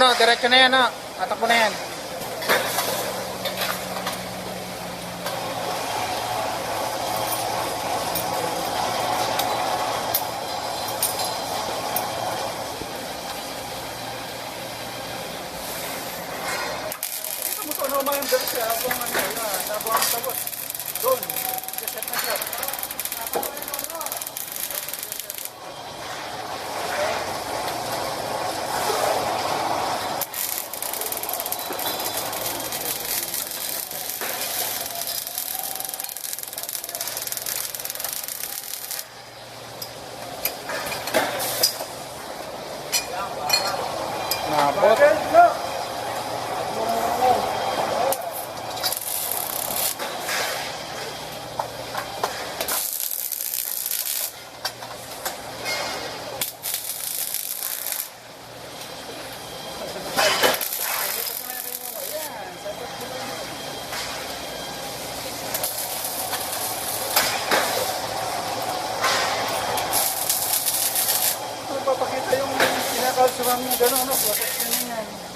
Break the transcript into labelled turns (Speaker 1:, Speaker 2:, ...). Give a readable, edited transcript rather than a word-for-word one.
Speaker 1: No, diretso na yan, no? Tatakbo na yan. Ito mo ano mga yung diretso, habang ang tabot. Doon, set na siya. Nabot. Papakita yung pinakalsuran mo gano'n, no? Protection niyan.